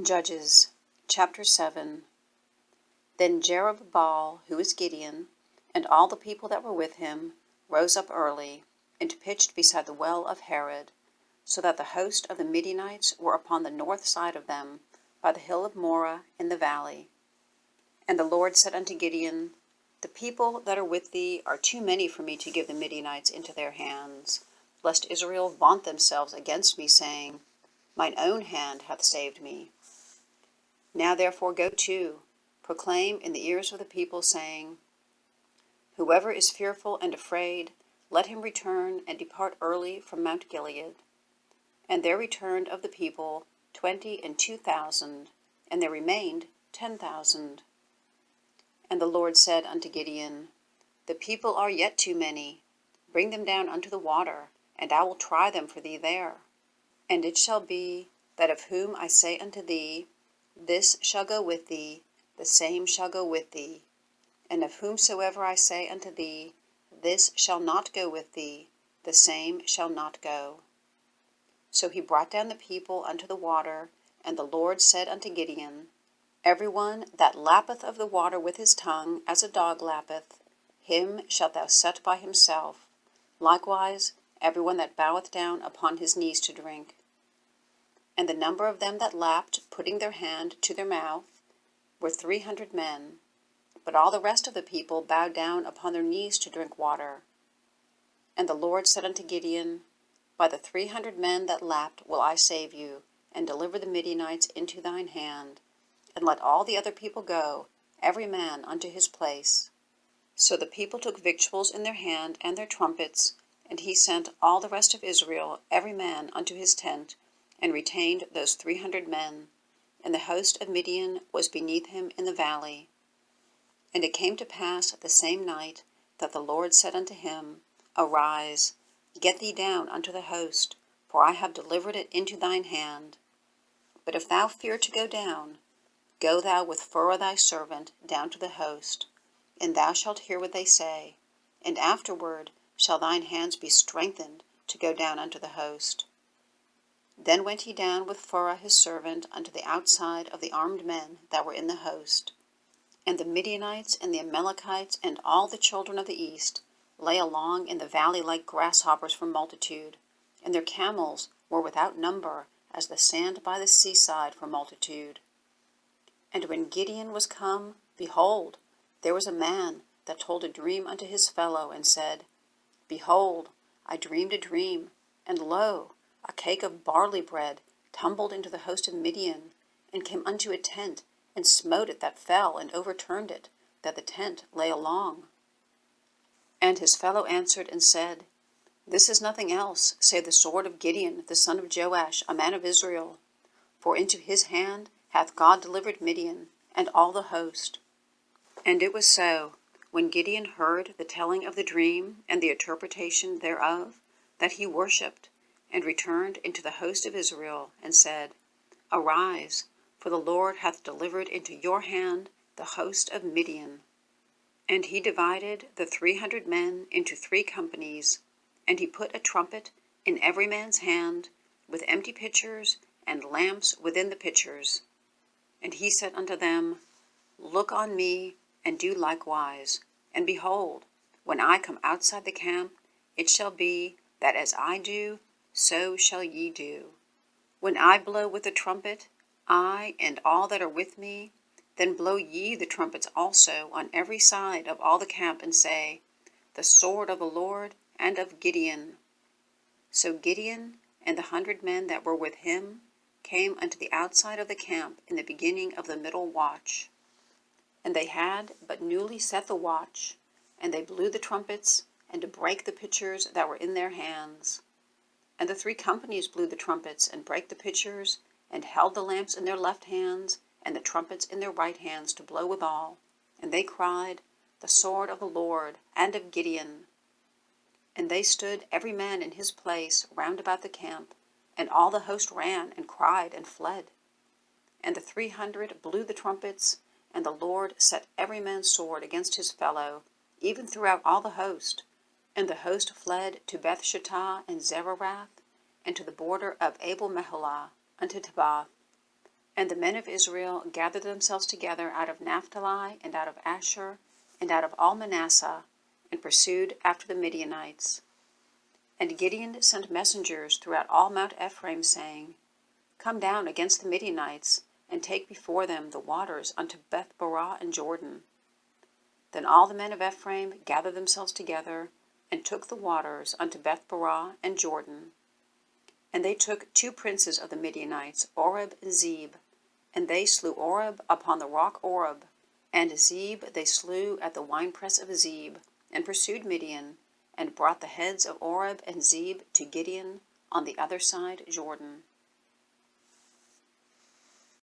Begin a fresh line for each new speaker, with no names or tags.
Judges, chapter 7. Then Jerubbaal, who is Gideon, and all the people that were with him, rose up early, and pitched beside the well of Harod, so that the host of the Midianites were upon the north side of them, by the hill of Moreh in the valley. And the Lord said unto Gideon, The people that are with thee are too many for me to give the Midianites into their hands, lest Israel vaunt themselves against me, saying, Mine own hand hath saved me. Now therefore go to, proclaim in the ears of the people, saying, Whoever is fearful and afraid, let him return and depart early from Mount Gilead. And there returned of the people 22,000, and there remained 10,000. And the Lord said unto Gideon, The people are yet too many. Bring them down unto the water, and I will try them for thee there. And it shall be, that of whom I say unto thee, This shall go with thee, the same shall go with thee. And of whomsoever I say unto thee, This shall not go with thee, the same shall not go. So he brought down the people unto the water, and the Lord said unto Gideon, Every one that lappeth of the water with his tongue, as a dog lappeth, him shalt thou set by himself. Likewise every one that boweth down upon his knees to drink. And the number of them that lapped, putting their hand to their mouth, were 300 men. But all the rest of the people bowed down upon their knees to drink water. And the Lord said unto Gideon, By the 300 men that lapped will I save you, and deliver the Midianites into thine hand. And let all the other people go, every man unto his place. So the people took victuals in their hand and their trumpets, and he sent all the rest of Israel, every man unto his tent, and retained those 300 men, and the host of Midian was beneath him in the valley. And it came to pass the same night that the Lord said unto him, Arise, get thee down unto the host, for I have delivered it into thine hand. But if thou fear to go down, go thou with Phurah thy servant down to the host, and thou shalt hear what they say, and afterward shall thine hands be strengthened to go down unto the host. Then went he down with Phurah his servant unto the outside of the armed men that were in the host. And the Midianites and the Amalekites and all the children of the east lay along in the valley like grasshoppers for multitude, and their camels were without number as the sand by the seaside for multitude. And when Gideon was come, behold, there was a man that told a dream unto his fellow, and said, Behold, I dreamed a dream, and lo, a cake of barley bread tumbled into the host of Midian, and came unto a tent, and smote it that fell, and overturned it, that the tent lay along. And his fellow answered and said, This is nothing else, save the sword of Gideon, the son of Joash, a man of Israel. For into his hand hath God delivered Midian, and all the host. And it was so, when Gideon heard the telling of the dream, and the interpretation thereof, that he worshipped, and returned into the host of Israel, and said, Arise, for the Lord hath delivered into your hand the host of Midian. And he divided the 300 men into 3 companies, and he put a trumpet in every man's hand, with empty pitchers and lamps within the pitchers. And he said unto them, Look on me, and do likewise. And behold, when I come outside the camp, it shall be that as I do, so shall ye do. When I blow with the trumpet, I and all that are with me, then blow ye the trumpets also on every side of all the camp, and say, The sword of the Lord and of Gideon. So Gideon and the 100 men that were with him came unto the outside of the camp in the beginning of the middle watch. And they had but newly set the watch, and they blew the trumpets, and to break the pitchers that were in their hands. And the 3 companies blew the trumpets, and brake the pitchers, and held the lamps in their left hands, and the trumpets in their right hands to blow withal. And they cried, The sword of the Lord and of Gideon. And they stood every man in his place round about the camp, and all the host ran, and cried, and fled. And the 300 blew the trumpets, and the Lord set every man's sword against his fellow, even throughout all the host. And the host fled to Bethshittah and Zererath, and to the border of Abel-Meholah, unto Tabbath. And the men of Israel gathered themselves together out of Naphtali, and out of Asher, and out of all Manasseh, and pursued after the Midianites. And Gideon sent messengers throughout all Mount Ephraim, saying, Come down against the Midianites, and take before them the waters unto Beth-barah and Jordan. Then all the men of Ephraim gathered themselves together, and took the waters unto Beth-barah and Jordan. And they took 2 princes of the Midianites, Oreb and Zeb, and they slew Oreb upon the rock Oreb, and Zeb they slew at the winepress of Zeb, and pursued Midian, and brought the heads of Oreb and Zeb to Gideon on the other side Jordan.